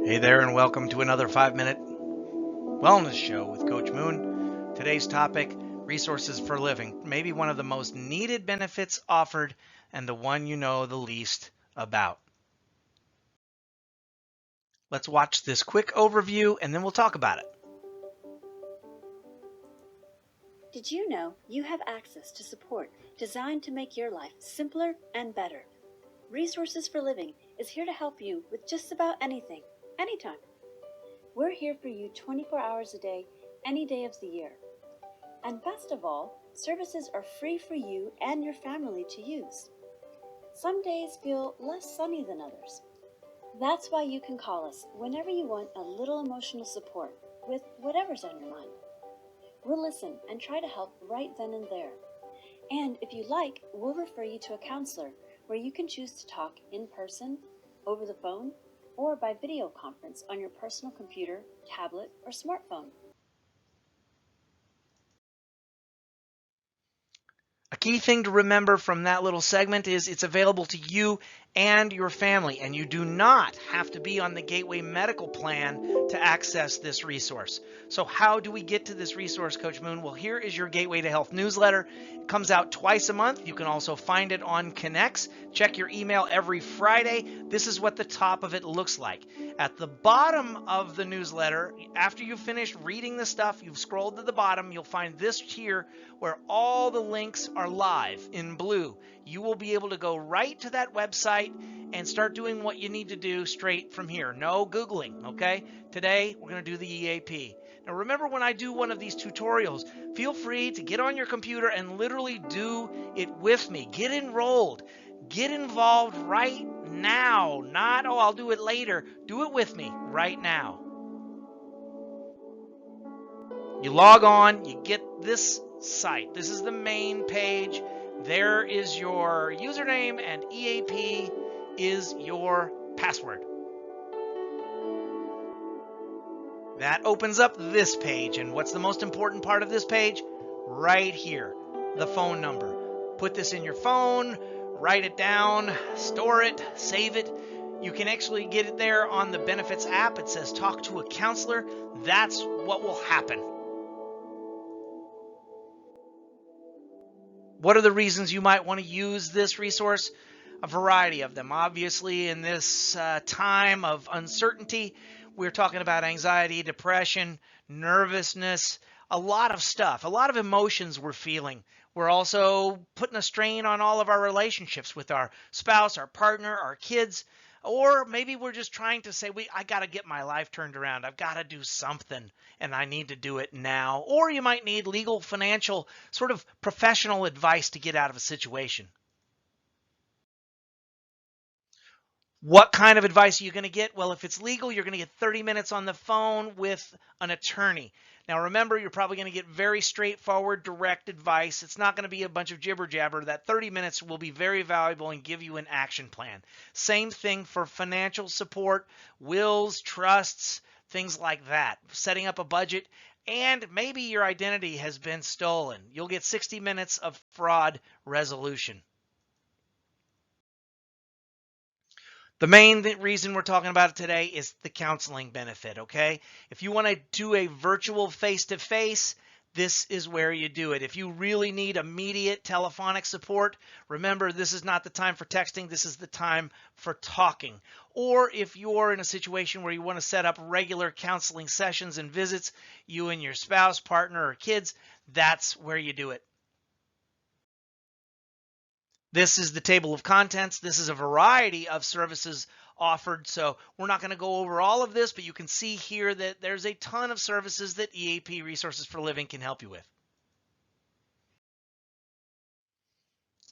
Hey there, and welcome to another 5-minute wellness show with Coach Moon. Today's topic, resources for living, maybe one of the most needed benefits offered and the one you know the least about. Let's watch this quick overview and then we'll talk about it. Did you know you have access to support designed to make your life simpler and better? Resources for Living is here to help you with just about anything, anytime. We're here for you 24 hours a day, any day of the year. And best of all, services are free for you and your family to use. Some days feel less sunny than others. That's why you can call us whenever you want a little emotional support with whatever's on your mind. We'll listen and try to help right then and there. And if you like, we'll refer you to a counselor where you can choose to talk in person, over the phone, or by video conference on your personal computer, tablet, or smartphone. A key thing to remember from that little segment is it's available to you and your family, and you do not have to be on the Gateway Medical Plan to access this resource. So how do we get to this resource, Coach Moon? Well, here is your Gateway to Health newsletter. It comes out twice a month. You can also find it on Connects. Check your email every Friday. This is what the top of it looks like. At the bottom of the newsletter, after you've finished reading the stuff, you've scrolled to the bottom, you'll find this here where all the links are live in blue. You will be able to go right to that website and start doing what you need to do straight from here. No Googling, okay? Today, we're going to do the EAP. Now, remember, when I do one of these tutorials, feel free to get on your computer and literally do it with me. Get enrolled. Get involved right now. Not, oh, I'll do it later. Do it with me right now. You log on, you get this site. This is the main page. There is your username, and EAP is your password. That opens up this page, and what's the most important part of this page? Right here, the phone number. Put this in your phone, write it down, store it, save it. You can actually get it there on the benefits app. It says talk to a counselor. That's what will happen. What are the reasons you might want to use this resource? A variety of them. Obviously, in this time of uncertainty, we're talking about anxiety, depression, nervousness, a lot of stuff, a lot of emotions we're feeling. We're also putting a strain on all of our relationships with our spouse, our partner, our kids. Or maybe we're just trying to say, I got to get my life turned around. I've got to do something, and I need to do it now. Or you might need legal, financial, sort of professional advice to get out of a situation. What kind of advice are you going to get? Well, if it's legal, you're going to get 30 minutes on the phone with an attorney. Now, remember, you're probably going to get very straightforward, direct advice. It's not going to be a bunch of jibber jabber. That 30 minutes will be very valuable and give you an action plan. Same thing for financial support, wills, trusts, things like that. Setting up a budget, and maybe your identity has been stolen. You'll get 60 minutes of fraud resolution. The main reason we're talking about it today is the counseling benefit, okay? If you want to do a virtual face-to-face, this is where you do it. If you really need immediate telephonic support, remember, this is not the time for texting. This is the time for talking. Or if you're in a situation where you want to set up regular counseling sessions and visits, you and your spouse, partner, or kids, that's where you do it. This is the table of contents. This is a variety of services offered. So we're not going to go over all of this, but you can see here that there's a ton of services that EAP Resources for Living can help you with.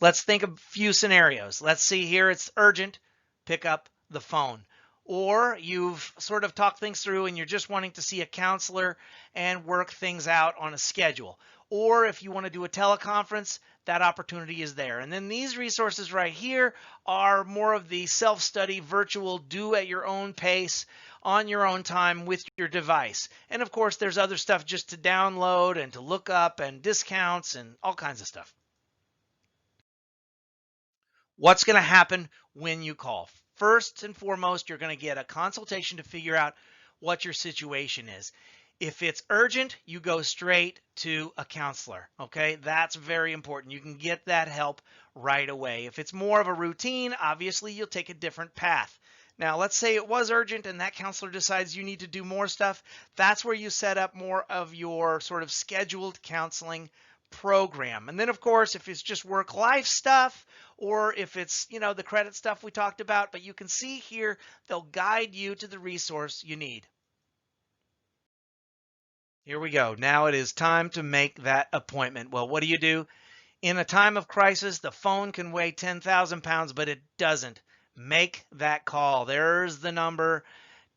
Let's think of a few scenarios. Let's see here. It's urgent. Pick up the phone. Or you've sort of talked things through and you're just wanting to see a counselor and work things out on a schedule. Or if you want to do a teleconference, that opportunity is there. And then these resources right here are more of the self-study, virtual, do at your own pace, on your own time with your device. And of course, there's other stuff just to download and to look up and discounts and all kinds of stuff. What's going to happen when you call? First and foremost, you're going to get a consultation to figure out what your situation is. If it's urgent, you go straight to a counselor, okay? That's very important. You can get that help right away. If it's more of a routine, obviously you'll take a different path. Now, let's say it was urgent and that counselor decides you need to do more stuff. That's where you set up more of your sort of scheduled counseling program. And then, of course, if it's just work-life stuff, or if it's, the credit stuff we talked about, but you can see here, they'll guide you to the resource you need. Here we go. Now it is time to make that appointment. Well, what do? In a time of crisis, the phone can weigh 10,000 pounds, but it doesn't. Make that call. There's the number.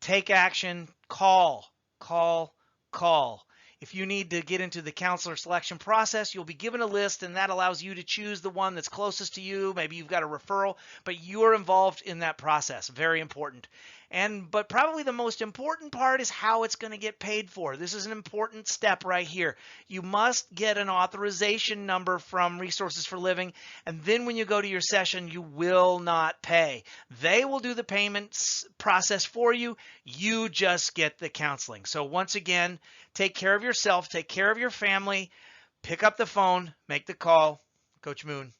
Take action. Call, call, call. If you need to get into the counselor selection process, you'll be given a list, and that allows you to choose the one that's closest to you. Maybe you've got a referral, but you're involved in that process. Very important. But probably the most important part is how it's going to get paid for. This is an important step right here. You must get an authorization number from Resources for Living, and then when you go to your session, you will not pay. They will do the payments process for you. You just get the counseling. So once again, take care of yourself, take care of your family, pick up the phone, make the call. Coach Moon.